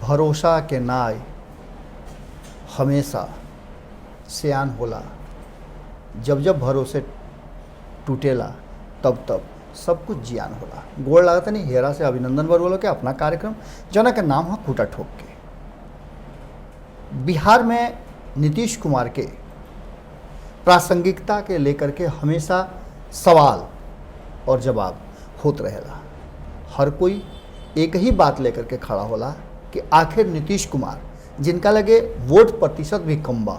भरोसा के नाय हमेशा सियान होला। जब जब भरोसे टूटेला तब तब सब कुछ जियान होला। गोड़ लागत नहीं हेरा से अभिनंदन बरवलो के अपना कार्यक्रम जना के नाम है खूटा ठोक के। बिहार में नीतीश कुमार के प्रासंगिकता के लेकर के हमेशा सवाल और जवाब होत रहेला। हर कोई एक ही बात लेकर के खड़ा होला कि आखिर नीतीश कुमार जिनका लगे वोट प्रतिशत भी कम बा,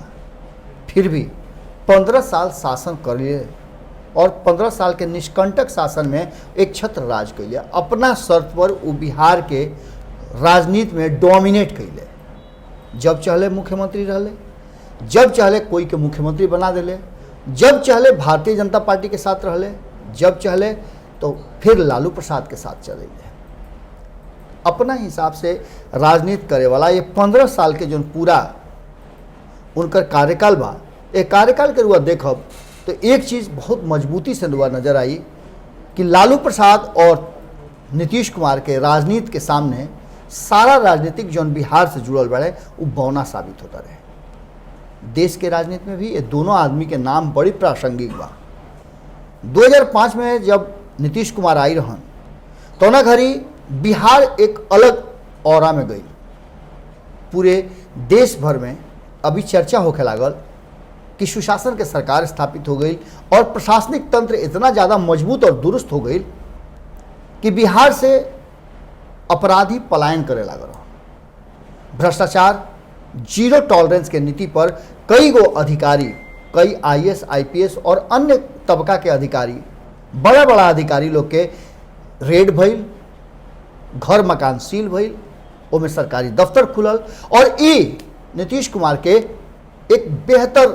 फिर भी 15 साल शासन कर लिए और 15 साल के निष्कंटक शासन में एक छत्र राज कैले। अपना शर्त पर वो बिहार के राजनीति में डोमिनेट कैले। जब चाहले मुख्यमंत्री रहले, जब चाहले कोई के मुख्यमंत्री बना देले, जब चाहले भारतीय जनता पार्टी के साथ रहले, जब चाहले तो फिर लालू प्रसाद के साथ चले गए। अपना हिसाब से राजनीति करे वाला ये 15 साल के जो पूरा उनकर कार्यकाल बा, एक कार्यकाल के रुआ देखब तो एक चीज़ बहुत मजबूती से रुआ नजर आई कि लालू प्रसाद और नीतीश कुमार के राजनीति के सामने सारा राजनीतिक जो बिहार से जुड़ल बड़े वो बौना साबित होता रहे। देश के राजनीति में भी ये दोनों आदमी के नाम बड़ी प्रासंगिक बा। 2005 में जब नीतीश कुमार आई रहन तो ना घड़ी बिहार एक अलग औरा में गई। पूरे देश भर में अभी चर्चा होके लागल कि सुशासन के सरकार स्थापित हो गई और प्रशासनिक तंत्र इतना ज़्यादा मजबूत और दुरुस्त हो गई कि बिहार से अपराधी पलायन करे लागल। भ्रष्टाचार, जीरो टॉलरेंस के नीति पर कई गो अधिकारी, कई आईएएस, आईपीएस और अन्य तबका के अधिकारी, बड़ा बड़ा अधिकारी लोग के रेड भइल, घर मकान सील भइल, ओमे सरकारी दफ्तर खुलल और ई नीतीश कुमार के एक बेहतर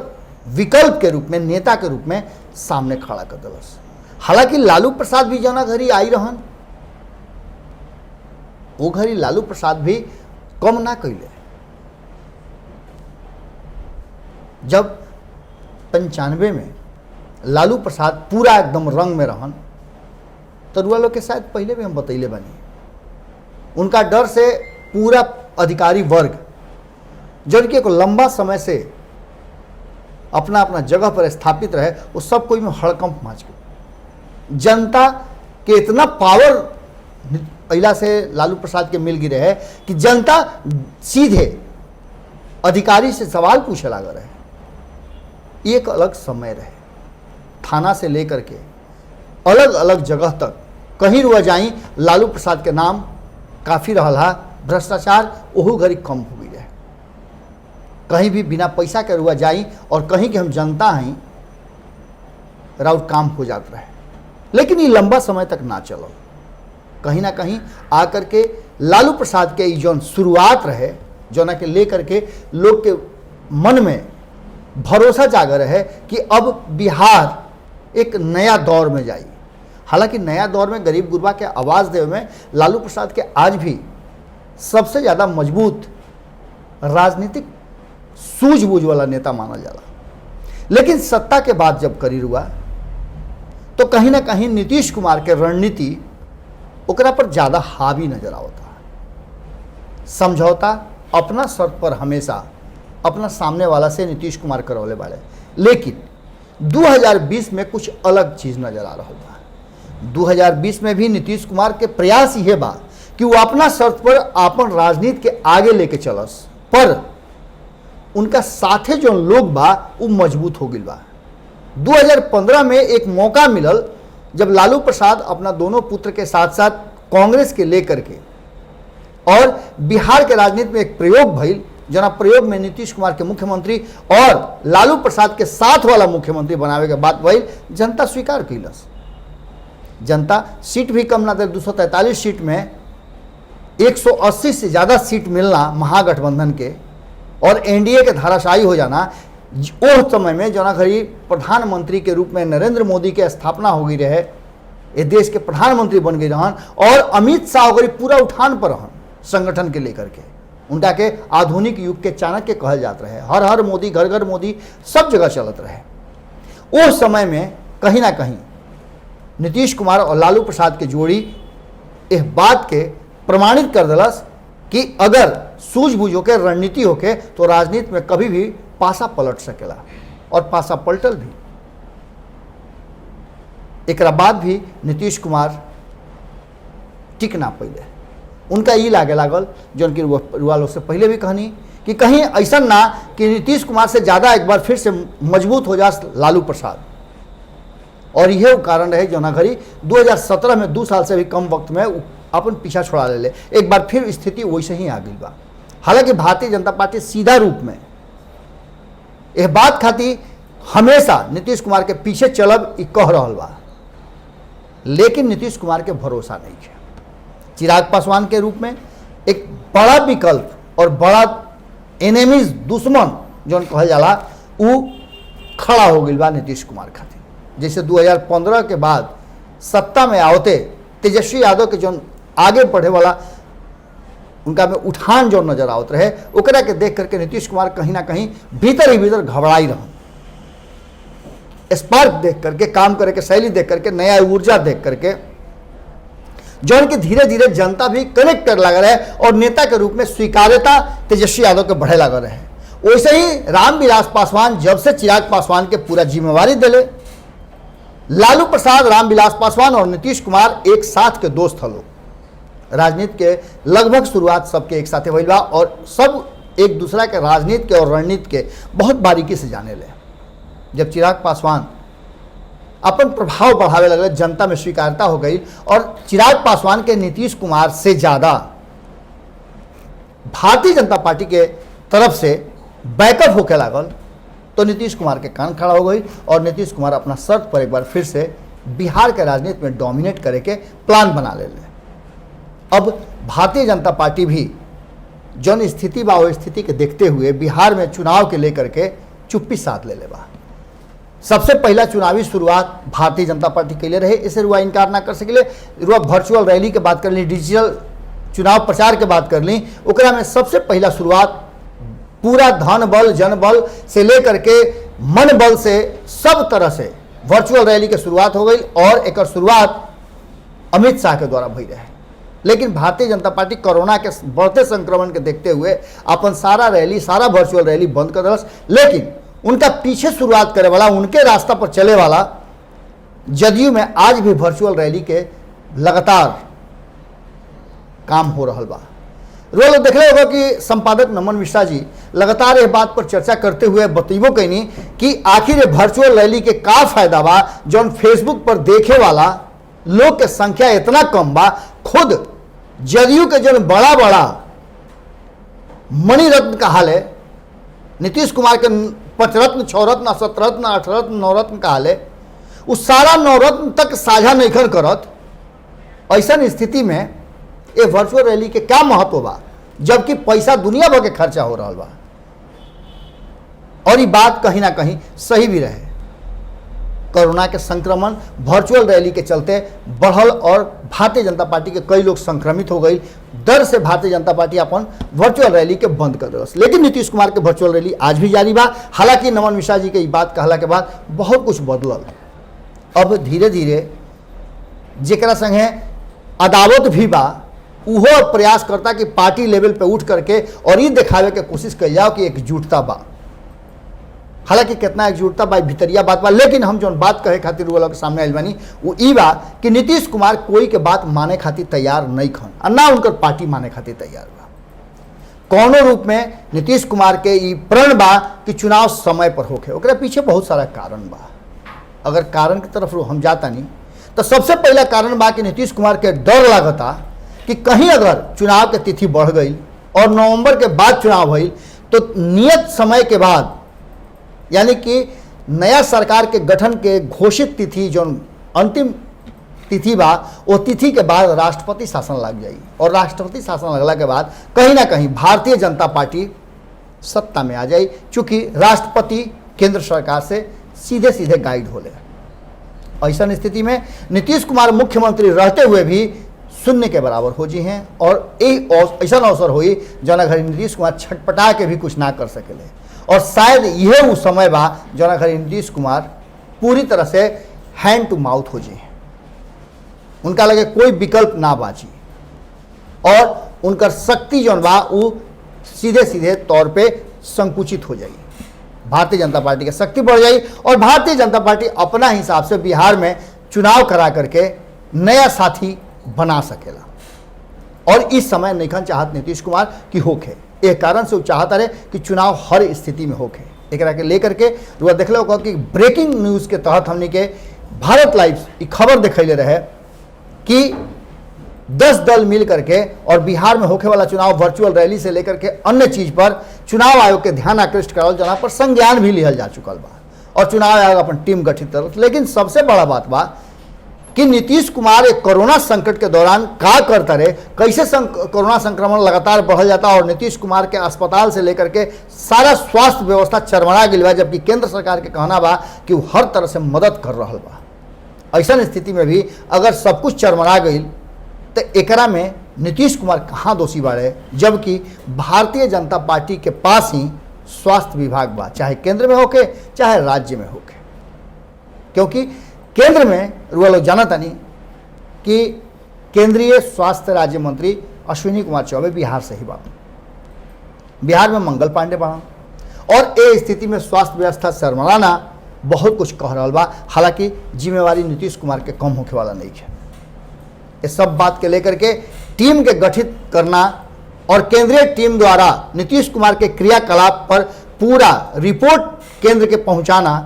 विकल्प के रूप में, नेता के रूप में सामने खड़ा कर दिलस। हालांकि लालू प्रसाद भी जना घड़ी आई रहन, वो घड़ी लालू प्रसाद भी कम ना कैले। जब 95 में लालू प्रसाद पूरा एकदम रंग में रहन तो रुआ लोग के शायद पहले भी हम बतैले बनी, उनका डर से पूरा अधिकारी वर्ग जो उनके को लंबा समय से अपना अपना जगह पर स्थापित रहे, वो सब कोई में हड़कंप मच गई। जनता के इतना पावर पहला से लालू प्रसाद के मिल गिरे है कि जनता सीधे अधिकारी से सवाल पूछे लगा रहे। एक अलग समय रहे, थाना से लेकर के अलग अलग जगह तक कहीं रुआ जाई लालू प्रसाद के नाम काफ़ी रहा। भ्रष्टाचार ओहू घड़ी कम हो गई रहे। कहीं भी बिना पैसा के रुआ जाई और कहीं कि हम जनता हैं राउट काम हो जाता रहे। लेकिन ये लंबा समय तक ना चलो। कहीं ना कहीं आकर के लालू प्रसाद के जो शुरुआत रहे, जो ना के लेकर के लोग के मन में भरोसा जागर है कि अब बिहार एक नया दौर में जाई। हालांकि नया दौर में गरीब गुरबा के आवाज़ देवे में लालू प्रसाद के आज भी सबसे ज़्यादा मजबूत राजनीतिक सूझबूझ वाला नेता माना जाला। लेकिन सत्ता के बाद जब करीर हुआ तो कहीं ना कहीं नीतीश कुमार के रणनीति ओकरा पर ज़्यादा हावी नजर आवता। समझौता अपना शर्त पर हमेशा अपना सामने वाला से नीतीश कुमार करौले वाले। लेकिन 2020 में कुछ अलग चीज़ नजर आ रहा था। 2020 में भी नीतीश कुमार के प्रयास ये बा कि वो अपना शर्त पर अपन राजनीति के आगे लेके चलस, पर उनका साथे जो लोग बा वो मजबूत हो गई बा। 2015 में एक मौका मिलल जब लालू प्रसाद अपना दोनों पुत्र के साथ साथ कांग्रेस के लेकर के और बिहार के राजनीति में एक प्रयोग भइल, जना प्रयोग में नीतीश कुमार के मुख्यमंत्री और लालू प्रसाद के साथ वाला मुख्यमंत्री बनावे के बात भइल। जनता स्वीकार कैलस। जनता सीट भी कम ना दे, 243 सीट में 180 से ज़्यादा सीट मिलना महागठबंधन के और एनडीए के धाराशायी हो जाना, उस समय में जना घड़ी प्रधानमंत्री के रूप में नरेंद्र मोदी के स्थापना हो गई रहे, ये देश के प्रधानमंत्री बन गए रहन और अमित शाह घड़ी पूरा उठान पर रहन संगठन के लेकर के। उनका के आधुनिक युग के चाणक्य कहल जात रहे। हर हर मोदी, घर घर मोदी, सब जगह चलत रहे। उस समय में कहीं ना कहीं नीतीश कुमार और लालू प्रसाद के जोड़ी इस बात के प्रमाणित कर दिलस कि अगर सूझबूझ होके रणनीति होके तो राजनीति में कभी भी पासा पलट सकेला, और पासा पलटल भी। एकरा बाद भी नीतीश कुमार टिक ना पहिले। उनका ये लागे लागल जो उनकी रुआ लोग से पहले भी कहनी कि कहीं ऐसा ना कि नीतीश कुमार से ज़्यादा एक बार फिर से मजबूत हो जाए लालू प्रसाद। और यह वो कारण रहे जो ना घड़ी 2017 में 2 साल से भी कम वक्त में अपन पीछा छोड़ा ले एक बार फिर स्थिति वैसे ही आ गई बा। हालांकि भारतीय जनता पार्टी सीधा रूप में यह बात खातिर हमेशा नीतीश कुमार के पीछे चलब कह रहा बा, लेकिन नीतीश कुमार के भरोसा नहीं है। चिराग पासवान के रूप में एक बड़ा विकल्प और बड़ा एनेमीज दुश्मन जो कहल जाला उ खड़ा हो गई बा नीतीश कुमार खातिर। जैसे 2015 के बाद सत्ता में आवते तेजस्वी यादव के जो आगे बढ़े वाला उनका में उठान जो नजर आवत रहे, ओकरा के देख करके नीतीश कुमार कहीं ना कहीं भीतर ही भीतर घबराई रहन। स्पार्क देख करके, काम करे के शैली देख करके, नया ऊर्जा देख करके, जो उनकी धीरे धीरे जनता भी कनेक्ट कर लगा रहे और नेता के रूप में स्वीकार्यता तेजस्वी यादव के बढ़े लगा रहे। वैसे ही रामविलास पासवान जब से चिराग पासवान के पूरा जिम्मेवारी दिले, लालू प्रसाद, रामविलास पासवान और नीतीश कुमार एक साथ के दोस्त हलो। राजनीति के लगभग शुरुआत सबके एक साथ भइल बा और सब एक दूसरा के राजनीति के और रणनीति के बहुत बारीकी से जाने ले। जब चिराग पासवान अपन प्रभाव बढ़ावे लगे, जनता में स्वीकार्यता हो गई और चिराग पासवान के नीतीश कुमार से ज़्यादा भारतीय जनता पार्टी के तरफ से बैकअप होके लागल, तो नीतीश कुमार के कान खड़ा हो गई और नीतीश कुमार अपना शर्त पर एक बार फिर से बिहार के राजनीति में डोमिनेट करे के प्लान बना ले। अब भारतीय जनता पार्टी भी जौन स्थिति बा वो स्थिति के देखते हुए बिहार में चुनाव के लेकर के चुप्पी साध ले बा। सबसे पहला चुनावी शुरुआत भारतीय जनता पार्टी के लिए रहे, इसे रुआ इनकार ना कर सके। रुआ वर्चुअल रैली के बात कर ली, डिजिटल चुनाव प्रचार के बात कर ली, ओकरा में सबसे पहला शुरुआत पूरा धन बल जन बल से लेकर के मन बल से सब तरह से वर्चुअल रैली की शुरुआत हो गई और एक शुरुआत अमित शाह के द्वारा भई रहे। लेकिन भारतीय जनता पार्टी कोरोना के बढ़ते संक्रमण के देखते हुए अपन सारा रैली, सारा वर्चुअल रैली बंद कर दिलस। लेकिन उनका पीछे शुरुआत करे वाला, उनके रास्ता पर चले वाला जदयू में आज भी वर्चुअल रैली के लगातार काम हो रहा बा। रोज देखले होगा कि संपादक नमन मिश्रा जी लगातार इस बात पर चर्चा करते हुए बतईबो कैनी कि आखिर ये वर्चुअल रैली के का फायदा बा, जौन फेसबुक पर देखे वाला लोग के संख्या इतना कम बा। खुद जदयू के जो बड़ा बड़ा मणिरत्न का हाल है, नीतीश कुमार के 5 रत्न 6 रत्न 7 रत्न 8 रत्न 9 रत्न का हाल है, उस सारा 9 रत्न तक साझा नहीं करत। ऐसा स्थिति में ये वर्चुअल रैली के क्या महत्व बा, जबकि पैसा दुनिया भर के खर्चा हो रहा बा। और ये बात कहीं ना कहीं सही भी रहे। कोरोना के संक्रमण वर्चुअल रैली के चलते बढ़ल और भारतीय जनता पार्टी के कई लोग संक्रमित हो गई। डर से भारतीय जनता पार्टी अपन वर्चुअल रैली के बंद कर दिलस। लेकिन नीतीश कुमार के वर्चुअल रैली आज भी जारी बा। हालांकि नमन मिश्रा जी के ये बात कहला के बाद बहुत कुछ बदलल। अब धीरे धीरे जेकरा संगे अदावत भी बा, उहो प्रयास करता कि पार्टी लेवल पे उठ करके और ये दिखावे के कोशिश कर जाओ कि एकजुटता बा। हालांकि कितना एकजुटता बा भितरिया बात बा, लेकिन हम जो बात कहे खातिर वो लोग के सामने आइल बानी वो ई बा कि नीतीश कुमार कोई के बात माने खातिर तैयार नहीं खन और ना उनकर पार्टी माने खातिर तैयार बा। कौनो रूप में नीतीश कुमार के ई प्रण बा कि चुनाव समय पर होके, ओकरा पीछे बहुत सारा कारण बा। अगर कारण की तरफ हम जाता नहीं तो सबसे पहला कारण बा कि नीतीश कुमार के डर लागता कि कहीं अगर चुनाव के तिथि बढ़ गई और नवंबर के बाद चुनाव भइल तो नियत समय के बाद, यानी कि नया सरकार के गठन के घोषित तिथि जो अंतिम तिथि बा, वो तिथि के बाद राष्ट्रपति शासन लग जाई और राष्ट्रपति शासन लगला के बाद कहीं ना कहीं भारतीय जनता पार्टी सत्ता में आ जाई, चूँकि राष्ट्रपति केंद्र सरकार से सीधे सीधे गाइड होले। ऐसा स्थिति में नीतीश कुमार मुख्यमंत्री रहते हुए भी शून्य के बराबर हो जी हैं और ऐसा अवसर हुई जना घड़ी नीतीश कुमार छटपटा के भी कुछ ना कर सकेले। और शायद यह वो समय बा जना घड़ी नीतीश कुमार पूरी तरह से हैंड टू माउथ हो जी, उनका लगे कोई विकल्प ना बाजी और उनकर शक्ति जौन बा उ सीधे सीधे तौर पे संकुचित हो जाई। भारतीय जनता पार्टी की शक्ति बढ़ जाई और भारतीय जनता पार्टी अपना हिसाब से बिहार में चुनाव करा करके नया साथी बना सकेला। और इस समय नैखन चाहत नीतीश कुमार की होखे, एक कारण से वो चाहता रहे कि चुनाव हर स्थिति में होखे। एकरा के लेकर के रुआ देखले हो कि ब्रेकिंग न्यूज़ के तहत हमने के भारत लाइव ई खबर दिखैले रहे कि 10 दल मिल करके और बिहार में होखे वाला चुनाव वर्चुअल रैली से लेकर के अन्य चीज पर चुनाव आयोग के ध्यान आकृष्ट करल जना पर संज्ञान भी लिहल जा चुकल बा और चुनाव आयोग अपन टीम गठित करल। लेकिन सबसे बड़ा बात बा कि नीतीश कुमार एक कोरोना संकट के दौरान का करता रहे, कैसे कोरोना संक्रमण लगातार बढ़ल जाता और नीतीश कुमार के अस्पताल से लेकर के सारा स्वास्थ्य व्यवस्था चरमरा गई बा, जबकि केंद्र सरकार के कहना बा कि वो हर तरह से मदद कर रहा बा। ऐसा स्थिति में भी अगर सब कुछ चरमरा गई तो एकरा में नीतीश कुमार कहाँ दोषी बाड़े, जबकि भारतीय जनता पार्टी के पास ही स्वास्थ्य विभाग बा, चाहे केंद्र में होके चाहे राज्य में होके। क्योंकि केंद्र में रुआ लोग जानता नहीं कि केंद्रीय स्वास्थ्य राज्य मंत्री अश्विनी कुमार चौबे बिहार से ही बा, बिहार में मंगल पांडे बा और ए स्थिति में स्वास्थ्य व्यवस्था सरमराना बहुत कुछ कह रहा बा। हालांकि जिम्मेवारी नीतीश कुमार के कम होके वाला नहीं है। ये सब बात के लेकर के टीम के गठित करना और केंद्रीय टीम द्वारा नीतीश कुमार के क्रियाकलाप पर पूरा रिपोर्ट केंद्र के पहुंचाना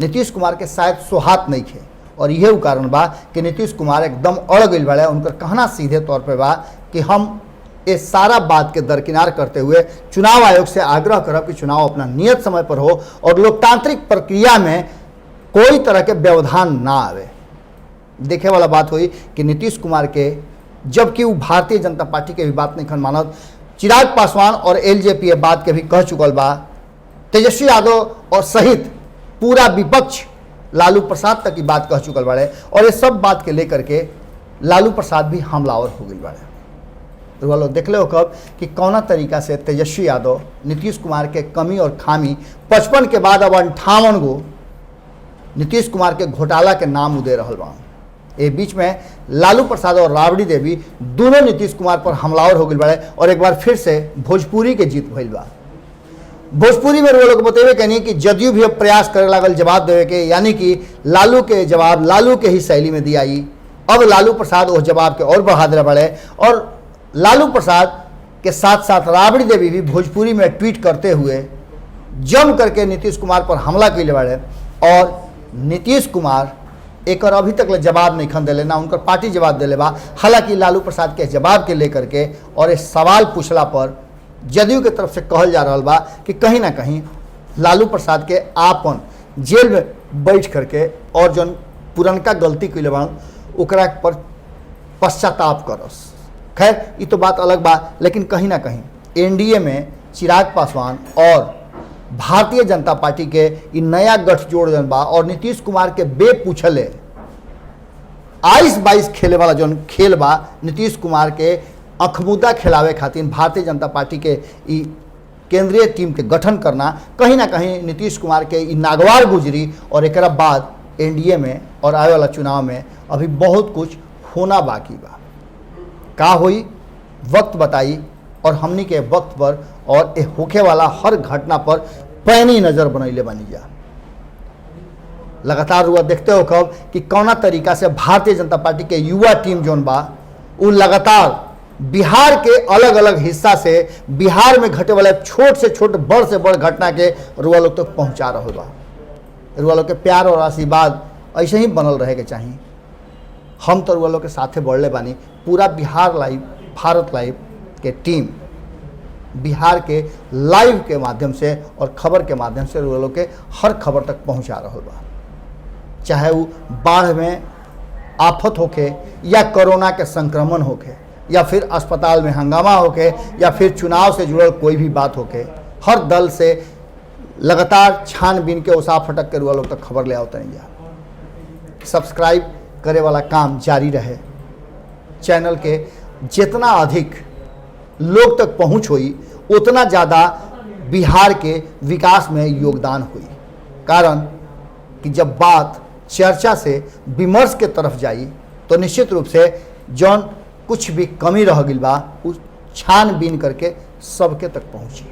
नीतीश कुमार के शायद सोहात नहीं है। और यह कारण बा कि नीतीश कुमार एकदम अड़ गई बड़े। उनका कहना सीधे तौर पे बा कि हम ये सारा बात के दरकिनार करते हुए चुनाव आयोग से आग्रह करब कि चुनाव अपना नियत समय पर हो और लोकतांत्रिक प्रक्रिया में कोई तरह के व्यवधान ना आवे। देखे वाला बात हुई कि नीतीश कुमार के, जबकि वो भारतीय जनता पार्टी के भी बात नहीं खन मानत, चिराग पासवान और एलजेपी बात के भी कह चुकल बा, तेजस्वी यादव और सहित पूरा विपक्ष लालू प्रसाद तक की बात कह चुकल बाड़े और ये सब बात के लेकर के लालू प्रसाद भी हमलावर हो गई बाड़े। तो लोग देख लो कब कि कौना तरीका से तेजस्वी यादव नीतीश कुमार के कमी और खामी 55 के बाद अब 58 गो नीतीश कुमार के घोटाला के नाम दे रहा बा। ये बीच में लालू प्रसाद और राबड़ी देवी दोनों नीतीश कुमार पर हमलावर हो गई बाड़े और एक बार फिर से भोजपुरी के जीत भइल बा। भोजपुरी में लोग बतेबे कहनी कि जदयू भी अब प्रयास करे लागल जवाब देवे के, यानी कि लालू के जवाब लालू के ही शैली में दिया। अब लालू प्रसाद उस जवाब के और बढ़ा दे बड़े और लालू प्रसाद के साथ साथ राबड़ी देवी भी भोजपुरी में ट्वीट करते हुए जम करके नीतीश कुमार पर हमला कैले बड़े और नीतीश कुमार एक और अभी तक जवाब नहीं खन दिले, ना उनकर पार्टी जवाब दिले बा। हालांकि लालू प्रसाद के जवाब के लेकर के और इस सवाल पूछला पर जदयू के तरफ से कहल जा रहा बा कि कहीं ना कहीं लालू प्रसाद के आपन जेल में बैठ करके और जौन पुरनका गलती कैले बा ओकरा पर पश्चाताप करस। खैर ये तो बात अलग बा, लेकिन कहीं ना कहीं एनडीए में चिराग पासवान और भारतीय जनता पार्टी के इ नया गठजोड़ जन बा और नीतीश कुमार के बेपूछले 22 खेले वाला जौन खेल बा नीतीश कुमार के अखमुदा खिलावे खातिर भारतीय जनता पार्टी के इ केंद्रीय टीम के गठन करना कहीं ना कहीं नीतीश कुमार के इ नागवार गुजरी और एक बाद एनडीए में और आने वाला चुनाव में अभी बहुत कुछ होना बाकी बा। का होई वक्त बताई और हमनी के वक्त पर और ए होखे वाला हर घटना पर पैनी नज़र बनैले बनी जा। लगातार रुआ देखते हो कब कि कौना तरीका से भारतीय जनता पार्टी के युवा टीम जोन बा वो लगातार बिहार के अलग अलग हिस्सा से बिहार में घटे वाले छोट से छोट बड़ से बड़ घटना के रुआ लोग तक पहुंचा रहा बा। रुआ लोग के प्यार और आशीर्वाद ऐसे ही बनल रहे के चाहिए। हम तो रुआ लोग के साथे बढ़ले बानी। पूरा बिहार लाइव, भारत लाइव के टीम बिहार के लाइव के माध्यम से और खबर के माध्यम से रुआ लोग के हर खबर तक पहुंचा रहा बा, चाहे वो बाढ़ में आफत होके या कोरोना के संक्रमण होके या फिर अस्पताल में हंगामा होके या फिर चुनाव से जुड़ल कोई भी बात होके। हर दल से लगातार छानबीन के उसाफ फटक के रुआ लोग तक खबर ले आवते नहीं जा। सब्सक्राइब करे वाला काम जारी रहे। चैनल के जितना अधिक लोग तक पहुंच हुई उतना ज़्यादा बिहार के विकास में योगदान हुई। कारण कि जब बात चर्चा से विमर्श के तरफ जाई तो निश्चित रूप से जौन कुछ भी कमी रह गई बा उ छानबीन करके सबके तक पहुँची।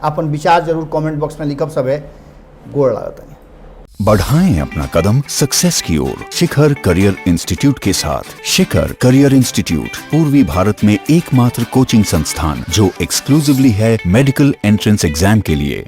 अपन विचार जरूर कमेंट बॉक्स में लिखब। सब है गोड़ लागत। बढ़ाएं अपना कदम सक्सेस की ओर शिखर करियर इंस्टीट्यूट के साथ। शिखर करियर इंस्टीट्यूट पूर्वी भारत में एकमात्र कोचिंग संस्थान जो एक्सक्लूसिवली है मेडिकल एंट्रेंस एग्जाम के लिए।